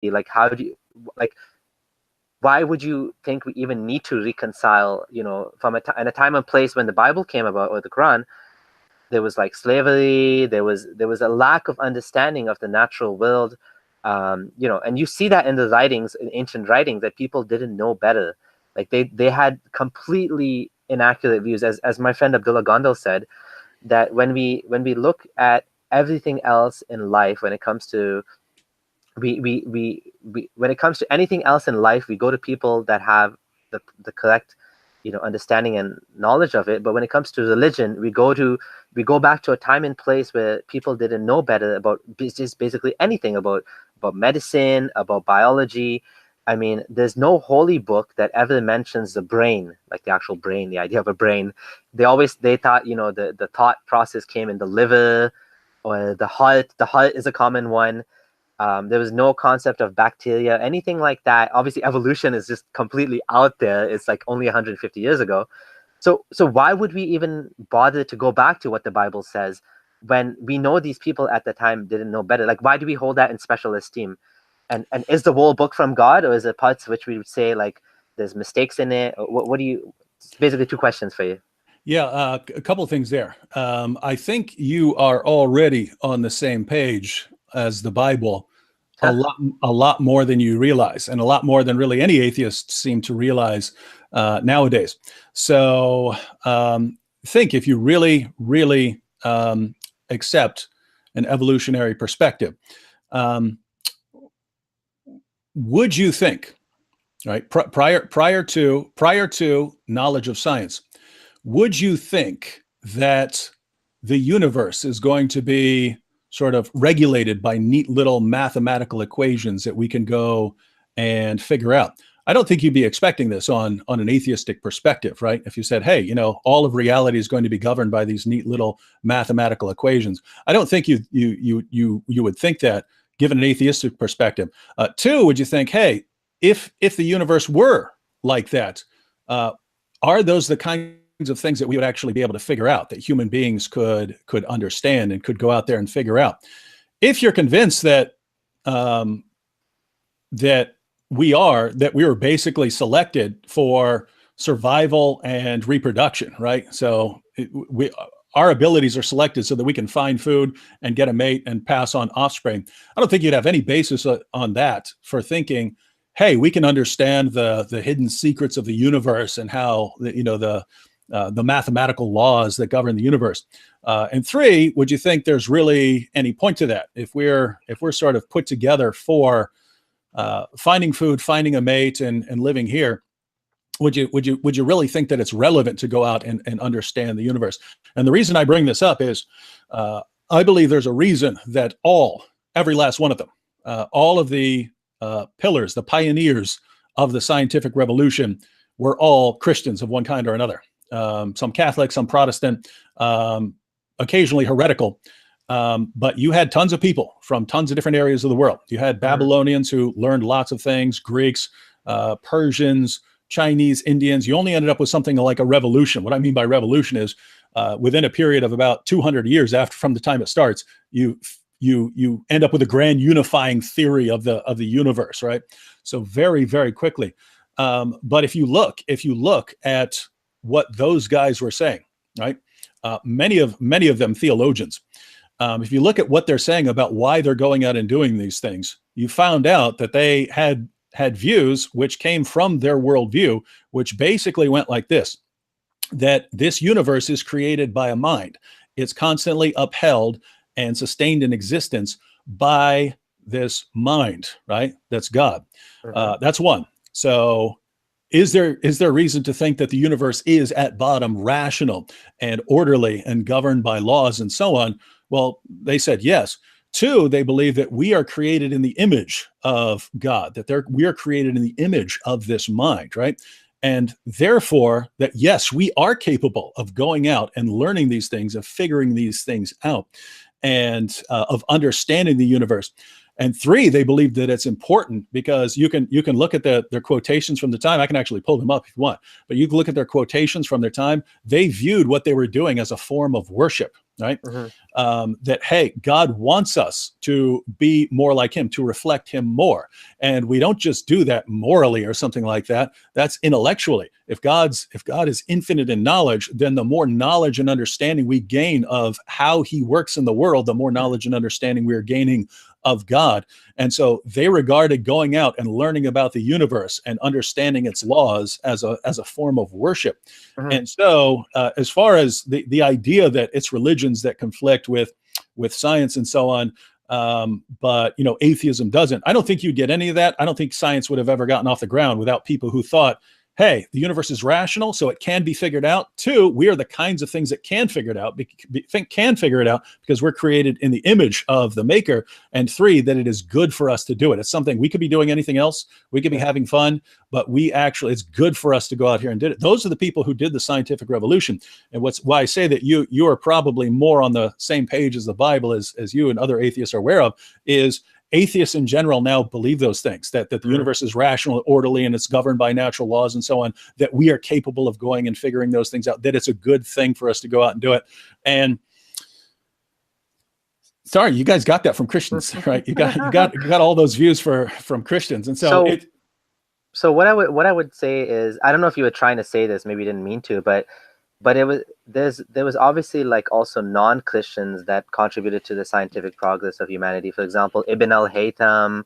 Like, how do you, like, why would you think we even need to reconcile, from in a time and place when the Bible came about, or the Quran? There was like slavery, there was a lack of understanding of the natural world, and you see that in the writings, in ancient writings, that people didn't know better. Like they had completely inaccurate views, as my friend Abdullah Gondal said, that when we look at everything else in life, when it comes to when it comes to anything else in life, we go to people that have the correct understanding and knowledge of it. But when it comes to religion, we go back to a time and place where people didn't know better about just basically anything about medicine, about biology. I mean, there's no holy book that ever mentions the brain, like the actual brain, the idea of a brain. They thought, the thought process came in the liver or the heart. The heart is a common one. There was no concept of bacteria, anything like that. Obviously, evolution is just completely out there. It's like only 150 years ago. So why would we even bother to go back to what the Bible says when we know these people at the time didn't know better? Like, why do we hold that in special esteem? And is the whole book from God, or is it parts which we would say like there's mistakes in it? What do you? It's basically two questions for you. Yeah, a couple of things there. I think you are already on the same page as the Bible. A lot more than you realize, and a lot more than really any atheists seem to realize nowadays. So think if you really, really accept an evolutionary perspective, would you think, right, prior to knowledge of science, would you think that the universe is going to be sort of regulated by neat little mathematical equations that we can go and figure out? I don't think you'd be expecting this on an atheistic perspective, right? If you said, hey, all of reality is going to be governed by these neat little mathematical equations, I don't think you would think that, given an atheistic perspective. Two, would you think, hey, if the universe were like that, are those the kinds of things that we would actually be able to figure out, that human beings could understand and could go out there and figure out? If you're convinced that we were basically selected for survival and reproduction, right? So our abilities are selected so that we can find food and get a mate and pass on offspring. I don't think you'd have any basis on that for thinking, hey, we can understand the hidden secrets of the universe and how the mathematical laws that govern the universe. And three, would you think there's really any point to that? If we're sort of put together for finding food, finding a mate, and living here, would you really think that it's relevant to go out and understand the universe? And the reason I bring this up is I believe there's a reason that every last one of them, all of the pillars, the pioneers of the scientific revolution, were all Christians of one kind or another. Some Catholic, some Protestant, occasionally heretical. But you had tons of people from tons of different areas of the world. You had Babylonians who learned lots of things, Greeks, Persians, Chinese, Indians. You only ended up with something like a revolution. What I mean by revolution is within a period of about 200 years from the time it starts, you end up with a grand unifying theory of the universe, right? So very, very quickly. But if you look at what those guys were saying, right? Many of them theologians. If you look at what they're saying about why they're going out and doing these things, you found out that they had views which came from their worldview, which basically went like this: that this universe is created by a mind. It's constantly upheld and sustained in existence by this mind, right? That's God. That's one. So is there reason to think that the universe is at bottom rational and orderly and governed by laws and so on? Well, they said yes. Two, they believe that we are created in the image of God, that we are created in the image of this mind, right? And therefore, that yes, we are capable of going out and learning these things, of figuring these things out, and of understanding the universe. And three, they believe that it's important because you can look at their quotations from the time. I can actually pull them up if you want, but you can look at their quotations from their time. They viewed what they were doing as a form of worship. right? Mm-hmm. That, hey, God wants us to be more like him, to reflect him more. And we don't just do that morally or something like that. That's intellectually. If God is infinite in knowledge, then the more knowledge and understanding we gain of how he works in the world, the more knowledge and understanding we are gaining of God. And so they regarded going out and learning about the universe and understanding its laws as a form of worship. Mm-hmm. And so as far as the idea that it's religions that conflict with science and so on, but atheism doesn't, I don't think you'd get any of that. I don't think science would have ever gotten off the ground without people who thought, hey, the universe is rational, so it can be figured out. 2, we are the kinds of things that can figure it out, because we're created in the image of the maker. And 3, that it is good for us to do it. It's something we could be doing anything else. We could be having fun, but it's good for us to go out here and do it. Those are the people who did the scientific revolution. And why I say that you are probably more on the same page as the Bible as you and other atheists are aware of, is atheists in general now believe those things, that the universe is rational, orderly, and it's governed by natural laws and so on, that we are capable of going and figuring those things out, that it's a good thing for us to go out and do it. And sorry, you guys got that from Christians, right? You got all those views from Christians. And so what I would say is, I don't know if you were trying to say this, maybe you didn't mean to, but there was obviously like also non-Christians that contributed to the scientific progress of humanity. For example, Ibn al-Haytham,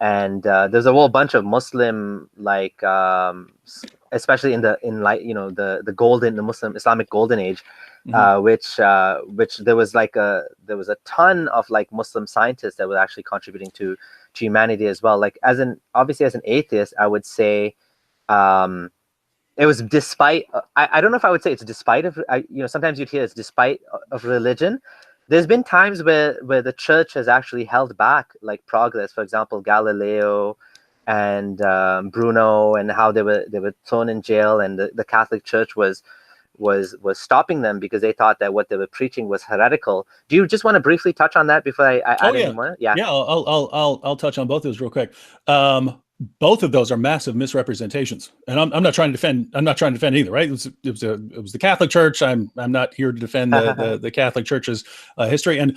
and there's a whole bunch of Muslim, like especially in the Muslim Islamic golden age, which there was a ton of like Muslim scientists that were actually contributing to humanity as well. Like as an atheist, I would say it was despite, I don't know if I would say it's despite of, sometimes you'd hear it's despite of religion. There's been times where the church has actually held back like progress. For example, Galileo and Bruno, and how they were thrown in jail, and the Catholic Church was stopping them because they thought that what they were preaching was heretical. Do you just want to briefly touch on that before I add any more? Yeah, I'll touch on both of those real quick. Both of those are massive misrepresentations, and I'm not trying to defend. I'm not trying to defend either, right? It was the Catholic Church. I'm not here to defend the Catholic Church's history. And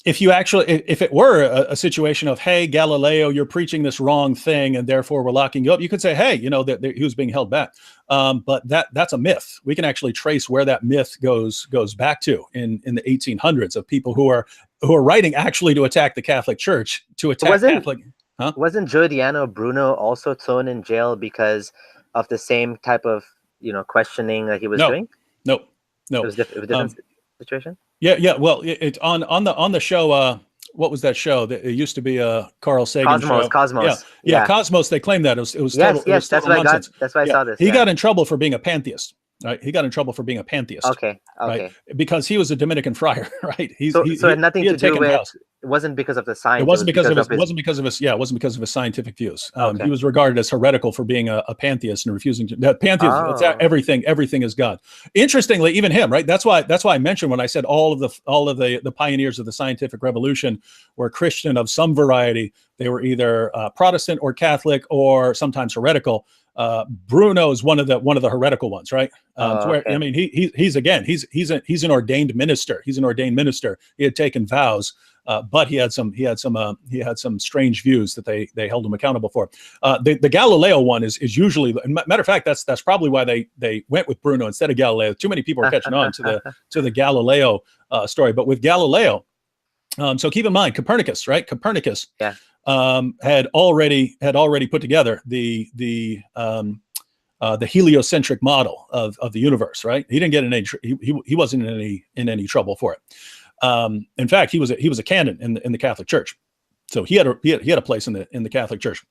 if it were a situation of, hey, Galileo, you're preaching this wrong thing, and therefore we're locking you up, you could say, hey, that he was being held back. But that's a myth. We can actually trace where that myth goes back to in the 1800s, of people who are writing actually to attack the Catholic Church, to attack Catholic. Huh? Wasn't Giordano Bruno also thrown in jail because of the same type of questioning that he was doing? No. It was a different situation. Yeah. Well, it's on the show. What was that show? It used to be a Carl Sagan show. Cosmos. Yeah. Cosmos. They claimed that it was yes. That's why I got. That's why I saw this. He got in trouble for being a pantheist. Right, he got in trouble for being a pantheist. Okay. Right? Because he was a Dominican friar. Right. So it had nothing to do with. It wasn't because of the science. It wasn't because of his scientific views. He was regarded as heretical for being a pantheist and refusing to. Pantheist, everything is God. Interestingly, even him, right? That's why I mentioned when I said all of the pioneers of the scientific revolution were Christian of some variety. They were either Protestant or Catholic or sometimes heretical. Bruno is one of the heretical ones, right? I mean, he's an ordained minister. He's an ordained minister. He had taken vows, but he had some strange views that they held him accountable for. The Galileo one is usually, matter of fact, that's probably why they went with Bruno instead of Galileo. Too many people are catching on to the Galileo story, but with Galileo. So keep in mind Copernicus, right? Copernicus had already put together the heliocentric model of the universe, right? He didn't get he wasn't in any trouble for it. In fact, he was a canon in the Catholic Church, so he had a place in the Catholic Church.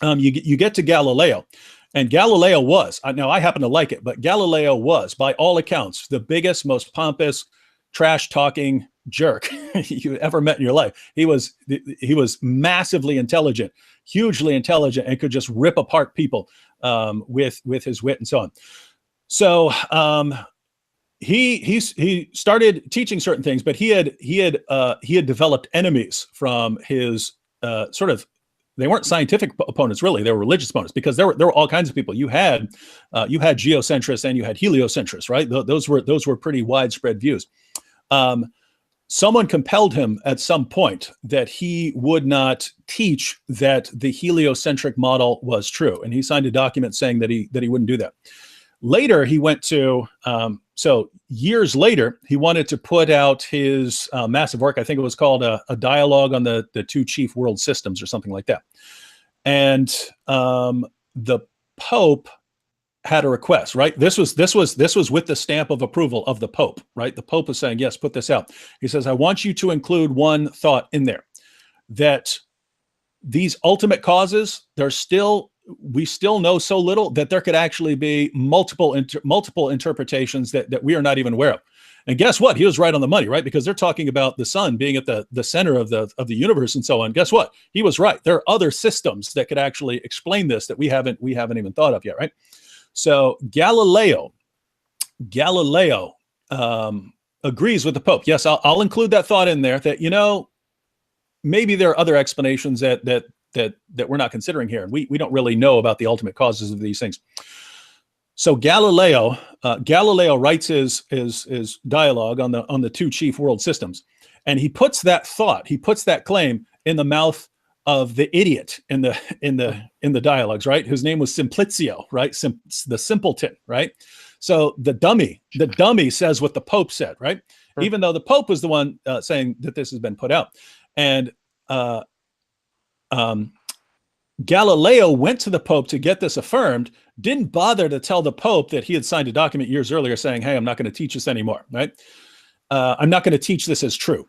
You get to Galileo, and Galileo was, now I happen to like it, but Galileo was, by all accounts, the biggest, most pompous, trash-talking jerk you ever met in your life. He was massively intelligent, hugely intelligent, and could just rip apart people with his wit and so on. So he started teaching certain things, but he had developed enemies from his they weren't scientific opponents, really. They were religious opponents, because there were all kinds of people. You had geocentrists and you had heliocentrists, right? Those were pretty widespread views. Someone compelled him at some point that he would not teach that the heliocentric model was true, and he signed a document saying that he wouldn't do that. Later, he went to so years later, he wanted to put out his massive work. I think it was called a dialogue on the two chief world systems or something like that. And the Pope had a request, right? This was with the stamp of approval of the Pope, right? The Pope was saying, yes, put this out. He says, I want you to include one thought in there, that these ultimate causes, we still know so little that there could actually be multiple interpretations that we are not even aware of. And guess what? He was right on the money, right? Because they're talking about the sun being at the center of the universe and so on. Guess what? He was right. There are other systems that could actually explain this that we haven't even thought of yet, right? So Galileo agrees with the Pope. Yes, I'll include that thought in there, that maybe there are other explanations that we're not considering here, and we don't really know about the ultimate causes of these things. So Galileo writes his dialogue on the two chief world systems, and he puts that claim in the mouth of the idiot in the dialogues, right? Whose name was Simplicio, right? The simpleton, right? So the dummy says what the Pope said, right? Even though the Pope was the one saying that this has been put out. And Galileo went to the Pope to get this affirmed, didn't bother to tell the Pope that he had signed a document years earlier saying, hey, I'm not going to teach this anymore, right? I'm not going to teach this as true.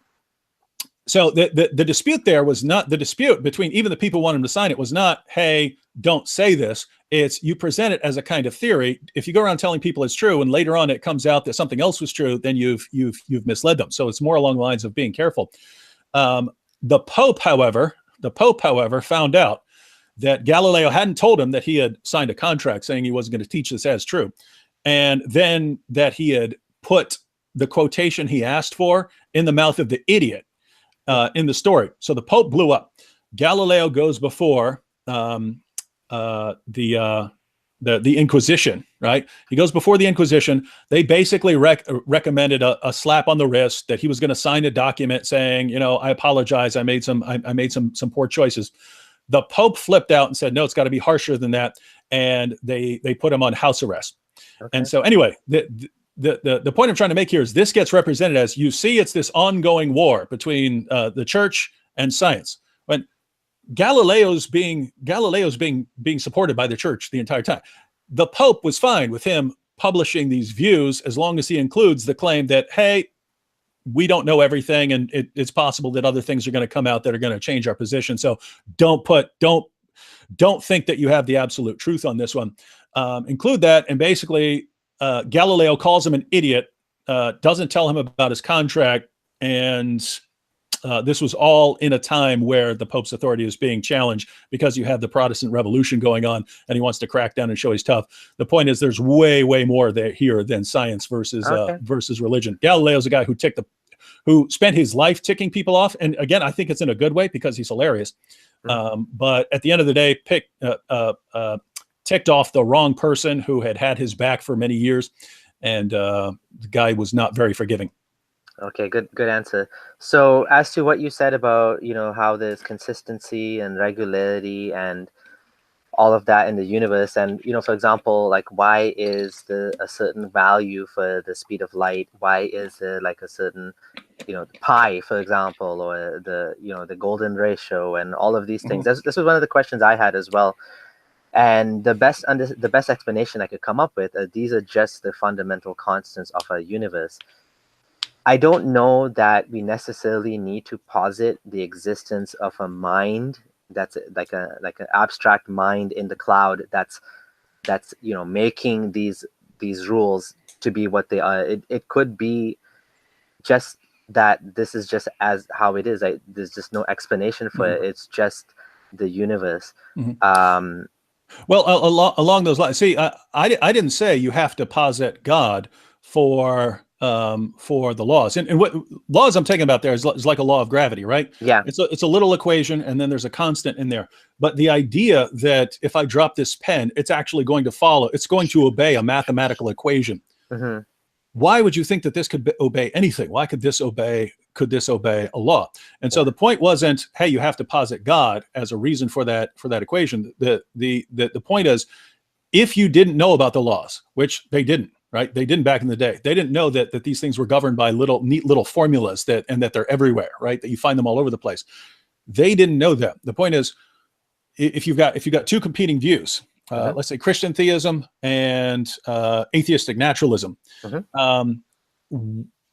So the dispute there was not, the dispute between even the people who wanted him to sign it was not, hey, don't say this. It's, you present it as a kind of theory. If you go around telling people it's true and later on it comes out that something else was true, then you've misled them. So it's more along the lines of being careful. The Pope, however, found out that Galileo hadn't told him that he had signed a contract saying he wasn't going to teach this as true. And then that he had put the quotation he asked for in the mouth of the idiot in the story. So the Pope blew up. Galileo goes before the Inquisition, right? He goes before the Inquisition. They basically recommended a slap on the wrist, that he was going to sign a document saying, I apologize. I made some poor choices. The Pope flipped out and said, no, it's got to be harsher than that. And they put him on house arrest. Okay. And so anyway, the point I'm trying to make here is this gets represented as, you see, it's this ongoing war between the church and science. When Galileo's being supported by the church the entire time. The Pope was fine with him publishing these views as long as he includes the claim that, hey, we don't know everything, and it's possible that other things are going to come out that are going to change our position. So don't think that you have the absolute truth on this one. Include that, and basically Galileo calls him an idiot, doesn't tell him about his contract, and this was all in a time where the Pope's authority is being challenged because you have the Protestant Revolution going on, and he wants to crack down and show he's tough. The point is, there's way more there here than science versus religion. Galileo's a guy who spent his life ticking people off, and again, I think it's in a good way because he's hilarious. But at the end of the day, ticked off the wrong person who had his back for many years, and the guy was not very forgiving. Okay, good answer. So as to what you said about, how there's consistency and regularity and all of that in the universe, and, for example, like, why is there a certain value for the speed of light? Why is there like a certain, pi, for example, or the golden ratio and all of these things? This was one of the questions I had as well. And the best explanation I could come up with, these are just the fundamental constants of our universe. I don't know that we necessarily need to posit the existence of a mind that's like an abstract mind in the cloud that's making these rules to be what they are. It could be just that this is just as how it is. There's just no explanation for it. It's just the universe. Well, along those lines, see, I didn't say you have to posit God for the laws, and what laws I'm talking about there is like a law of gravity, right? Yeah, it's a little equation, and then there's a constant in there. But the idea that if I drop this pen, it's actually going to follow, it's going to obey a mathematical equation. why would you think that this could obey anything? Why could this obey a law? And so the point wasn't, hey, you have to posit God as a reason for that equation. The point is, if you didn't know about the laws, which they didn't, right? They didn't back in the day. They didn't know that these things were governed by neat little formulas and that they're everywhere, right? That you find them all over the place. They didn't know them. The point is, if you've got two competing views, let's say Christian theism and atheistic naturalism,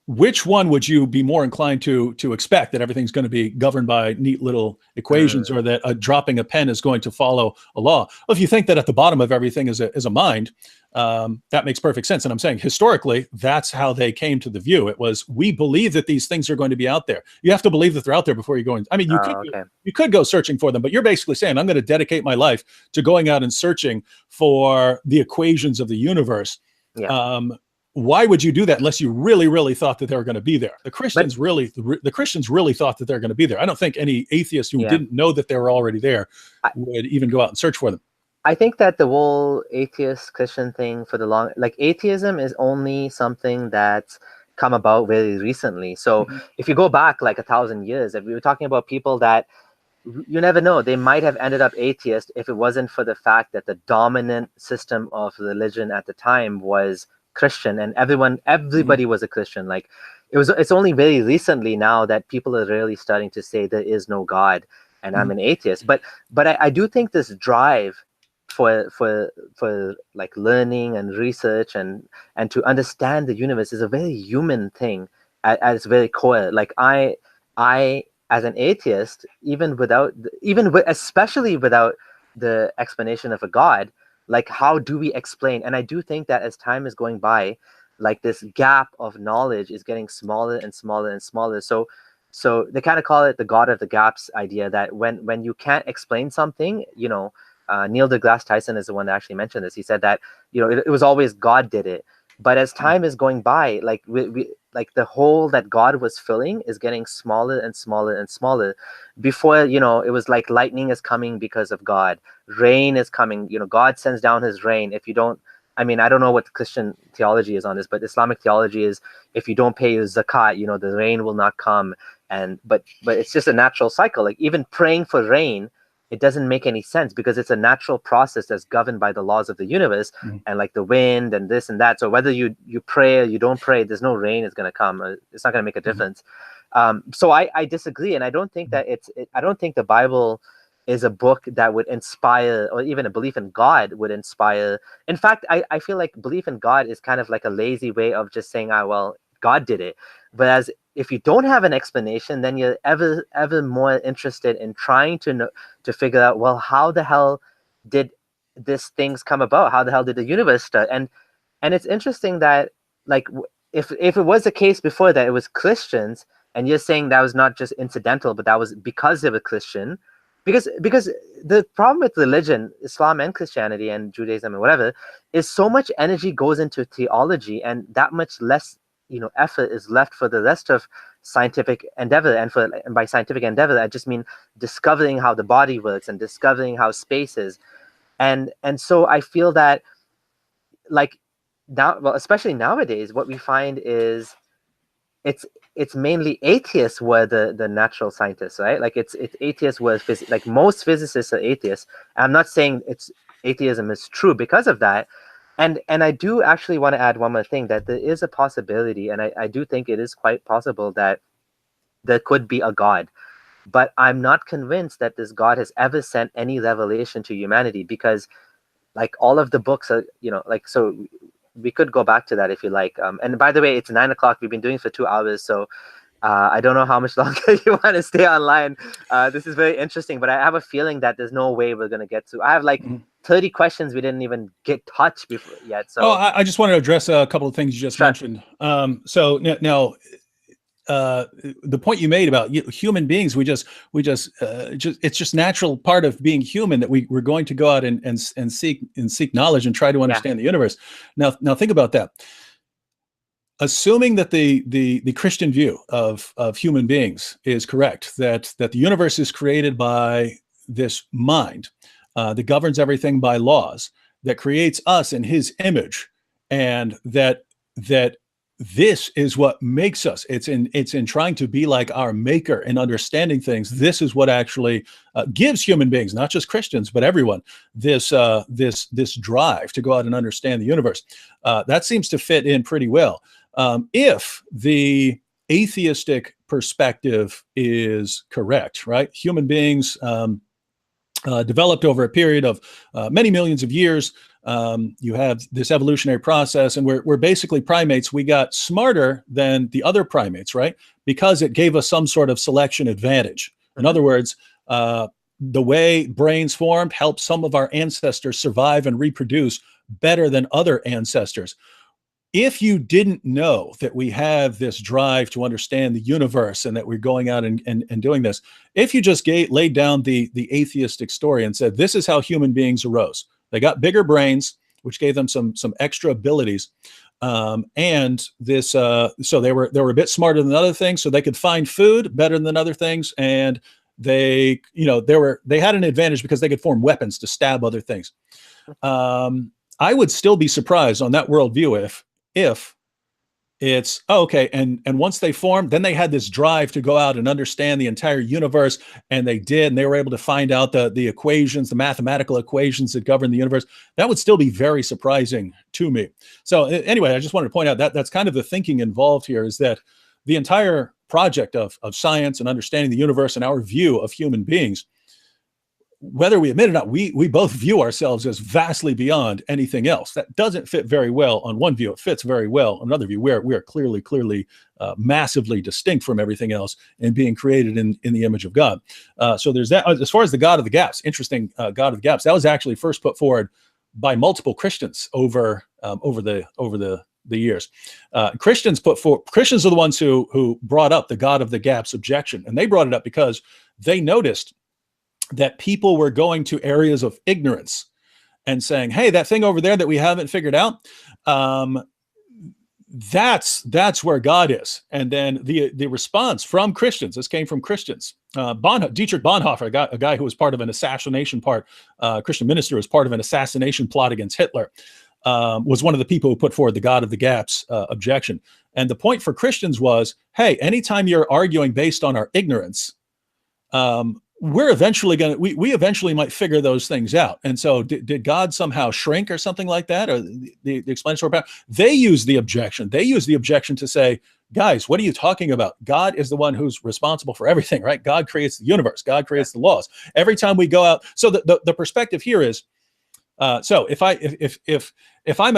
which one would you be more inclined to expect that everything's going to be governed by neat little equations, or that dropping a pen is going to follow a law? Well, if you think that at the bottom of everything is a mind, that makes perfect sense. And I'm saying historically, that's how they came to the view. It was, we believe that these things are going to be out there. You have to believe that they're out there before you go in. I mean, you could go searching for them, but you're basically saying, I'm going to dedicate my life to going out and searching for the equations of the universe. Yeah. Why would you do that unless you really, really thought that they were going to be there? The Christians really thought that they're going to be there. I don't think any atheist who didn't know that they were already there would even go out and search for them. I think that the whole atheist Christian thing for the long, like, atheism is only something that's come about very recently. So if you go back like 1,000 years, if we were talking about people that you never know, they might have ended up atheist if it wasn't for the fact that the dominant system of religion at the time was Christian, and everybody was a Christian. Like, it's only very recently now that people are really starting to say there is no God and I'm an atheist. But I do think this drive for like learning and research and to understand the universe is a very human thing at its very core. Like, I as an atheist, especially without the explanation of a God, like, how do we explain? And I do think that as time is going by, like, this gap of knowledge is getting smaller and smaller and smaller. So they kind of call it the God of the gaps idea, that when you can't explain something, Neil deGrasse Tyson is the one that actually mentioned this. He said that, it was always God did it. But as time is going by, like, like the hole that God was filling is getting smaller and smaller and smaller. Before, it was like lightning is coming because of God. Rain is coming. God sends down his rain. If you don't, I mean, I don't know what Christian theology is on this, but Islamic theology is, if you don't pay your zakat, the rain will not come. But it's just a natural cycle. Like, even praying for rain, it doesn't make any sense, because it's a natural process that's governed by the laws of the universe, and like the wind and this and that. So whether you pray or you don't pray, there's no rain is going to come. It's not going to make a difference. So I disagree, and I don't think that I don't think the Bible is a book that would inspire, or even a belief in God would inspire. In fact, I feel like belief in God is kind of like a lazy way of just saying, well, God did it. Whereas if you don't have an explanation, then you're ever more interested in trying to figure out, well, how the hell did these things come about? How the hell did the universe start? And it's interesting that, like, if it was the case before that it was Christians, and you're saying that was not just incidental, but that was because they were Christian, because the problem with religion, Islam and Christianity and Judaism and whatever, is so much energy goes into theology, and that much less effort is left for the rest of scientific endeavor. And by scientific endeavor, I just mean discovering how the body works and discovering how space is. And so I feel that, like, now, well, especially nowadays, what we find is it's mainly atheists who are the natural scientists, right? Like, it's atheists who are like, most physicists are atheists. And I'm not saying atheism is true because of that. And I do actually want to add one more thing, that there is a possibility, and I do think it is quite possible that there could be a God. But I'm not convinced that this God has ever sent any revelation to humanity, because, like, all of the books are, like, so we could go back to that if you like. And by the way, it's 9 o'clock. We've been doing it for 2 hours, so I don't know how much longer you want to stay online. This is very interesting, but I have a feeling that there's no way we're going to get to. I have like 30 questions we didn't even get touched before yet. So I just wanted to address a couple of things you just mentioned. So now the point you made about human beings, it's just natural part of being human that we're going to go out and seek knowledge and try to understand the universe. Now think about that. Assuming that the Christian view of human beings is correct, that the universe is created by this mind that governs everything by laws, that creates us in his image, and that this is what makes us. It's in trying to be like our maker and understanding things. This is what actually gives human beings, not just Christians, but everyone, this drive to go out and understand the universe. That seems to fit in pretty well. If the atheistic perspective is correct, right? Human beings developed over a period of many millions of years. You have this evolutionary process, and we're basically primates. We got smarter than the other primates, right? Because it gave us some sort of selection advantage. In other words, the way brains formed helped some of our ancestors survive and reproduce better than other ancestors. If you didn't know that we have this drive to understand the universe and that we're going out and doing this, if you just laid down the atheistic story and said, this is how human beings arose. They got bigger brains, which gave them some extra abilities. And this, so they were a bit smarter than other things, so they could find food better than other things. And they had an advantage because they could form weapons to stab other things. I would still be surprised on that worldview if it's okay. And once they formed, then they had this drive to go out and understand the entire universe, and they did, and they were able to find out the equations, the mathematical equations that govern the universe. That would still be very surprising to me. So anyway, I just wanted to point out that that's kind of the thinking involved here, is that the entire project of science and understanding the universe and our view of human beings, whether we admit it or not, we both view ourselves as vastly beyond anything else. That doesn't fit very well on one view. It fits very well on another view. We are clearly massively distinct from everything else and being created in the image of God. So there's that. As far as the God of the gaps, interesting God of the gaps, that was actually first put forward by multiple Christians over the years. Christians are the ones who brought up the God of the gaps objection, and they brought it up because they noticed that people were going to areas of ignorance and saying, hey, that thing over there that we haven't figured out, that's where God is. And then the response from Christians, this came from Christians. Dietrich Bonhoeffer, a guy who was part of an assassination Christian minister, was part of an assassination plot against Hitler, was one of the people who put forward the God of the gaps objection. And the point for Christians was, hey, anytime you're arguing based on our ignorance, we're eventually we eventually might figure those things out. And so did God somehow shrink or something like that? Or the explanatory power? They use the objection. They use the objection to say, guys, what are you talking about? God is the one who's responsible for everything, right? God creates the universe. God creates the laws. Every time we go out. So the perspective here is, so if I'm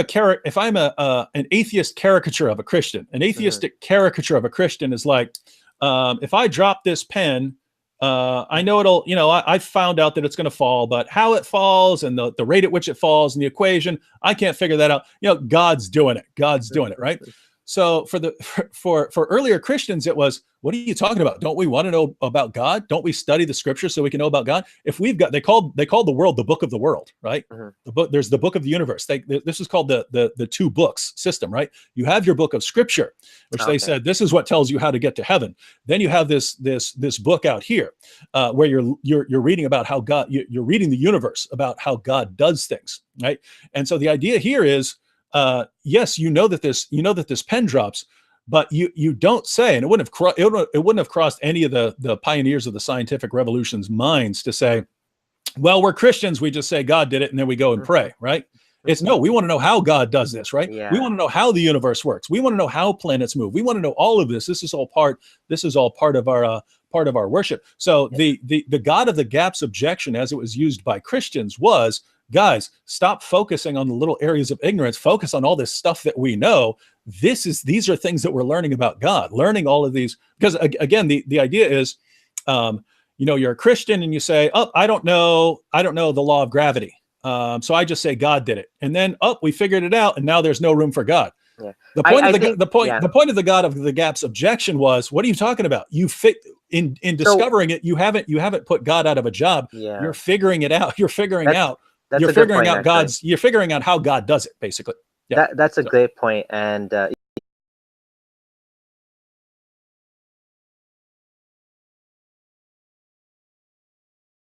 an atheist caricature of a Christian, an atheistic caricature of a Christian is like, if I drop this pen, I know it'll, I found out that it's going to fall, but how it falls and the rate at which it falls and the equation, I can't figure that out. God's doing it. God's doing it, right? So for earlier Christians, it was, what are you talking about? Don't we want to know about God? Don't we study the scriptures so we can know about God? If we've got, they called the world the book of the world, right? The book, there's the book of the universe. This is called the two books system, right? You have your book of scripture, which they said, this is what tells you how to get to heaven. Then you have this book out here, where you're reading about how God, you're reading the universe about how God does things, right? And so the idea here is, yes, that this pen drops, but you don't say, and it wouldn't have crossed any of the pioneers of the scientific revolution's minds to say, well, we're Christians, we just say God did it, and then we go and pray, right? It's no, we want to know how God does this, right? Yeah. We want to know how the universe works. We want to know how planets move. We want to know all of this. This is all part of our worship. So the God of the gaps objection, as it was used by Christians, was, guys, stop focusing on the little areas of ignorance. Focus on all this stuff that we know. These are things that we're learning about God, learning all of these. Because again, the idea is, you're a Christian and you say, oh, I don't know the law of gravity. So I just say God did it. And then, we figured it out. And now there's no room for God. Yeah. The point of the God of the gaps objection was, what are you talking about? You fit in discovering it. You haven't put God out of a job. Yeah. You're figuring it out. You're figuring out how God does it, basically. Yeah. That's a great point. And